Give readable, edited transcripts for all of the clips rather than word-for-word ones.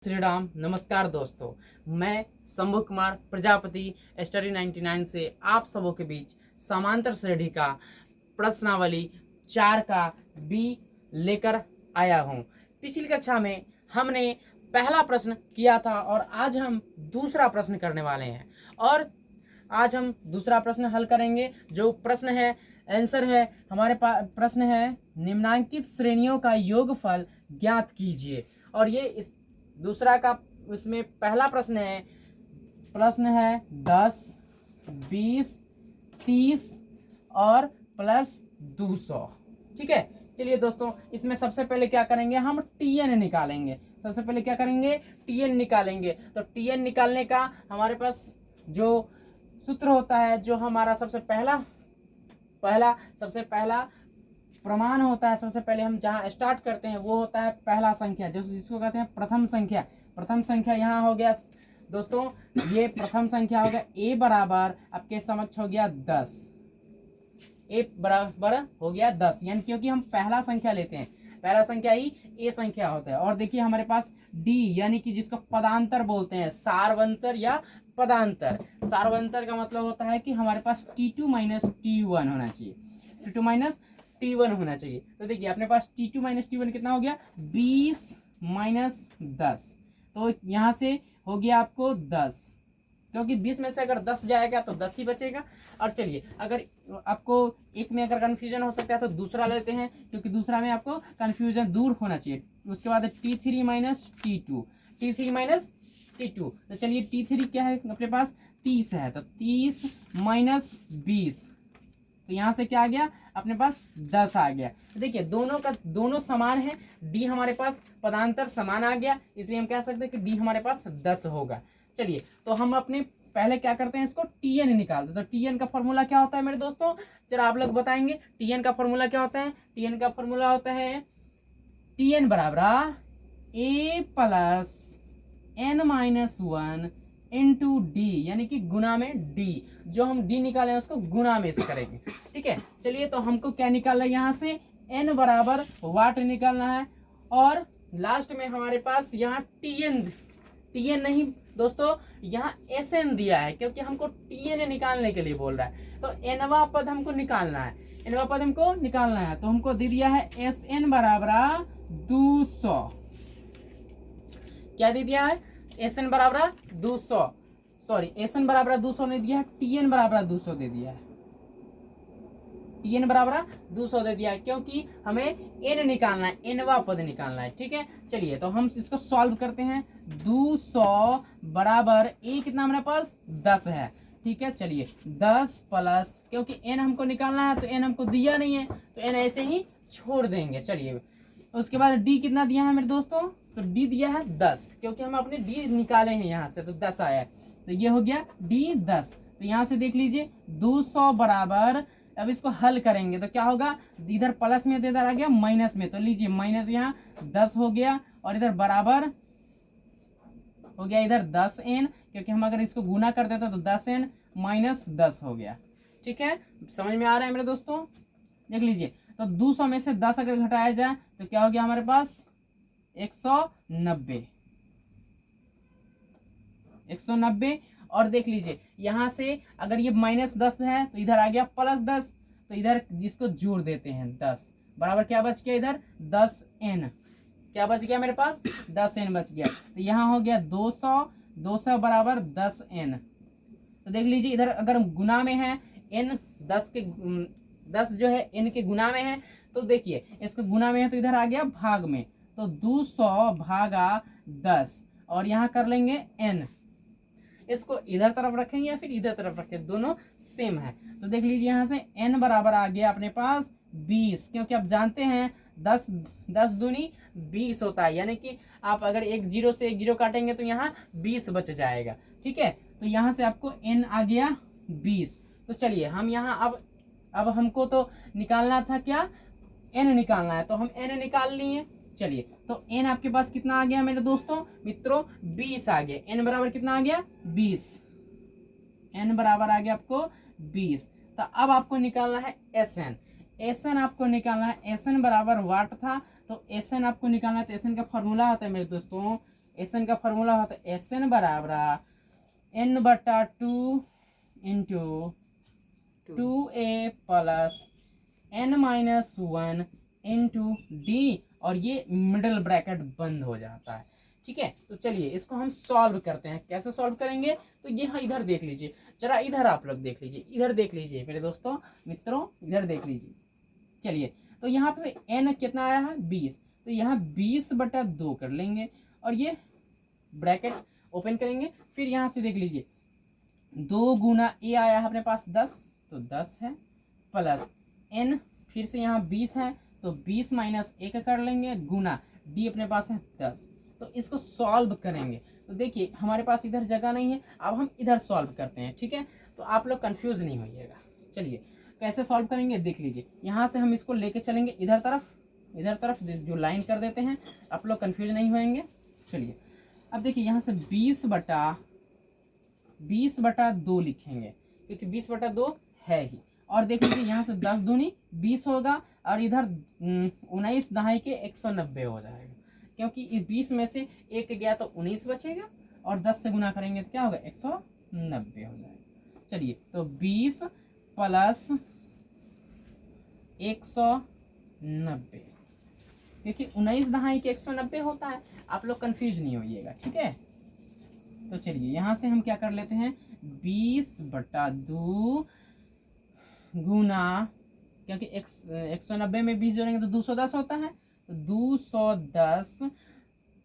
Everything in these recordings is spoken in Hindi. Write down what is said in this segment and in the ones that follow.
श्री राम। नमस्कार दोस्तों, मैं शंभु कुमार प्रजापति स्टडी 99 से आप सबों के बीच समांतर श्रेणी का प्रश्नावली 4 का बी लेकर आया हूं। पिछली कक्षा में हमने पहला प्रश्न किया था और आज हम दूसरा प्रश्न करने वाले हैं और आज हम दूसरा प्रश्न हल करेंगे। जो प्रश्न है, आंसर है हमारे पास, प्रश्न है निम्नांकित श्रेणियों का योगफल ज्ञात कीजिए। और ये इस दूसरा का इसमें पहला प्रश्न है 10, 20, 30 और प्लस 200। ठीक है, चलिए दोस्तों, इसमें सबसे पहले क्या करेंगे, हम टीएन निकालेंगे। सबसे पहले क्या करेंगे, टीएन निकालेंगे। तो टीएन निकालने का हमारे पास जो सूत्र होता है, जो हमारा सबसे पहला प्रमाण होता है, सबसे पहले हम जहाँ स्टार्ट करते हैं वो होता है पहला संख्या, जो जिसको कहते हैं प्रथम संख्या। प्रथम संख्या यहाँ हो गया दोस्तों, ये प्रथम संख्या हो गया। ए बराबर आपके समक्ष हो गया 10। ए बराबर हो गया 10, यानी क्योंकि हम पहला संख्या लेते हैं, पहला संख्या ही ए संख्या होता है। और देखिए हमारे पास डी, यानी कि जिसको पदांतर बोलते हैं, सार्वंतर या पदांतर। सार्वंतर का मतलब होता है कि हमारे पास T2 माइनस T1 होना चाहिए, T2 माइनस T1 होना चाहिए। तो देखिए अपने पास T2 माइनस T1 कितना हो गया, 20 माइनस 10। तो यहाँ से हो गया आपको 10, क्योंकि 20 में से अगर 10 जाएगा तो 10 ही बचेगा। और चलिए, अगर आपको एक में अगर कन्फ्यूजन हो सकता है तो दूसरा लेते हैं, क्योंकि दूसरा में आपको कन्फ्यूजन दूर होना चाहिए। उसके बाद T3 minus T2, T3 minus T2। तो चलिए T3 क्या है अपने पास, 30 है, तो 30 माइनस 20, तो यहाँ से क्या आ गया अपने पास 10 आ गया। तो देखिए दोनों समान है, डी हमारे पास पदांतर समान आ गया, इसलिए हम कह सकते हैं कि डी हमारे पास 10 होगा। चलिए, तो हम अपने पहले क्या करते हैं, इसको टीएन निकालते हैं। तो टीएन का फॉर्मूला क्या होता है मेरे दोस्तों, जरा आप लोग बताएंगे टीएन का फॉर्मूला क्या होता है। टीएन का फॉर्मूला होता है टीएन बराबर A plus N minus 1 into D, यानी कि गुना में डी। जो हम डी निकाले उसको गुना में से करेंगे। ठीक है, चलिए, तो हमको क्या निकालना है, यहाँ से एन बराबर वाट निकालना है। और लास्ट में हमारे पास यहाँ टीएन नहीं दोस्तों, यहाँ एस एन दिया है, क्योंकि हमको टीएन निकालने के लिए बोल रहा है। तो एनवा पद हमको निकालना है, तो हमको दे दिया है एस एन बराबर 200। क्या दे दिया है, एस एन बराबर 200, सॉरी एस एन बराबर 200 नहीं दिया है, टीएन बराबर 200 दे दिया है। टीएन बराबर 200 दे दिया है, क्योंकि हमें एन निकालना है, एनवा पद निकालना है। ठीक है, चलिए, तो हम इसको सॉल्व करते हैं। 200 बराबर ए कितना हमारे पास 10 है। ठीक है, चलिए 10 प्लस, क्योंकि एन हमको निकालना है तो एन हमको दिया नहीं है, तो एन ऐसे ही छोड़ देंगे। चलिए, उसके बाद डी कितना दिया है मेरे दोस्तों, तो डी दिया है 10, क्योंकि हम अपने डी निकाले हैं यहाँ से, तो 10 आया है, तो ये हो गया डी 10। तो यहाँ से देख लीजिए 200 बराबर, अब इसको हल करेंगे तो क्या होगा, इधर प्लस में इधर आ गया माइनस में, तो लीजिए माइनस यहाँ 10 हो गया, और इधर बराबर हो गया इधर 10n, क्योंकि हम अगर इसको गुना कर देते तो 10n माइनस 10 हो गया। ठीक है, समझ में आ रहा है मेरे दोस्तों, देख लीजिए। तो 200 में से 10 अगर घटाया जाए तो क्या हो गया हमारे पास 190। और देख लीजिए यहाँ से अगर ये माइनस 10 है तो इधर आ गया प्लस 10, तो इधर जिसको जोड़ देते हैं 10 बराबर क्या बच गया, इधर 10n, क्या बच गया मेरे पास 10n बच गया। तो यहाँ हो गया 200 बराबर 10n। तो देख लीजिए इधर अगर गुना में है, n 10 जो है n के गुना में है, तो देखिए इसको गुना में है तो इधर आ गया भाग में, तो 200 भागा 10, और यहाँ कर लेंगे n, इसको इधर तरफ रखेंगे या फिर इधर तरफ रखें, दोनों सेम है। तो देख लीजिए यहाँ से n बराबर आ गया अपने पास 20, क्योंकि आप जानते हैं 10 दूनी 20 होता है, यानी कि आप अगर एक जीरो से एक जीरो काटेंगे तो यहाँ 20 बच जाएगा। ठीक है, तो यहाँ से आपको n आ गया 20। तो चलिए हम यहाँ अब हमको तो निकालना था क्या, n निकालना है, तो हम n निकाल लिए। चलिए, तो n आपके पास कितना आ गया मेरे दोस्तों मित्रों, 20 आ गया। n बराबर कितना आ गया 20, n बराबर आ गया आपको 20। तो अब आपको निकालना है एसएन आपको निकालना है, एसएन बराबर वाट था, तो एसएन आपको निकालना है। तो एसएन का फॉर्मूला होता है मेरे दोस्तों एस एन का फॉर्मूला होता है एस एन बराबर n/2 into 2a plus n-1 into D, और ये मिडल ब्रैकेट बंद हो जाता है। ठीक है, तो चलिए इसको हम सॉल्व करते हैं। कैसे सॉल्व करेंगे, तो ये हाँ इधर देख लीजिए जरा, इधर आप लोग देख लीजिए, इधर देख लीजिए मेरे दोस्तों मित्रों, इधर देख लीजिए। चलिए तो यहाँ पे n कितना आया है 20, तो यहाँ 20/2 कर लेंगे और ये ब्रैकेट ओपन करेंगे। फिर यहाँ से देख लीजिए 2 गुना a आया है अपने पास 10, तो 10 है, प्लस n फिर से यहाँ 20 है, तो 20 माइनस 1 कर लेंगे, गुना d अपने पास है 10। तो इसको सॉल्व करेंगे तो देखिए हमारे पास इधर जगह नहीं है, अब हम इधर सॉल्व करते हैं। ठीक है, तो आप लोग कंफ्यूज नहीं होइएगा। चलिए कैसे सॉल्व करेंगे देख लीजिए, यहाँ से हम इसको लेके चलेंगे इधर तरफ जो लाइन कर देते हैं, आप लोग कंफ्यूज नहीं होंगे। चलिए अब देखिए यहाँ से 20/2 लिखेंगे, क्योंकि 20/2 है ही। और देख लीजिए यहाँ से 10 दूनी 20 होगा, और इधर 19 दहाई के 190 हो जाएगा, क्योंकि इस 20 में से 1 गया तो 19 बचेगा, और 10 से गुना करेंगे तो क्या होगा 190 हो जाएगा। चलिए तो 20 प्लस 190, क्योंकि 19 दहाई के 190 होता है, आप लोग कंफ्यूज नहीं होइएगा। ठीक है, तो चलिए यहाँ से हम क्या कर लेते हैं 20/2 गुना, क्योंकि 190 में 20 जोड़ेंगे तो 210 होता है, तो 210।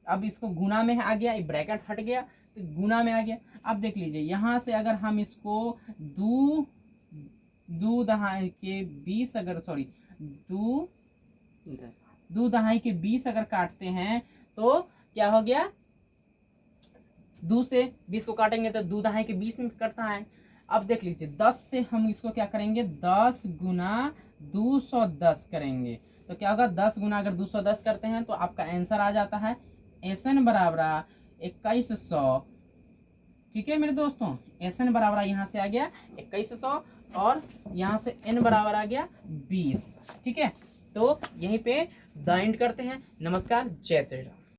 अब इसको गुना में आ गया, ब्रैकेट हट गया तो गुना में आ गया। अब देख लीजिए यहाँ से अगर हम इसको 2 दहाई के 20 अगर सॉरी 2 दहाई के 20 अगर काटते हैं तो क्या हो गया, 2 से 20 को काटेंगे तो 2 दहाई के 20 में कटता है। अब देख लीजिए 10 से हम इसको क्या करेंगे 10 गुना 210 करेंगे, तो क्या होगा 10 गुना अगर 210 करते हैं तो आपका आंसर आ जाता है SN बराबर 2100। ठीक है मेरे दोस्तों, SN बराबर यहाँ से आ गया 2100, और यहाँ से N बराबर आ गया 20। ठीक है, तो यहीं पे द एंड करते हैं। नमस्कार, जय श्री राम।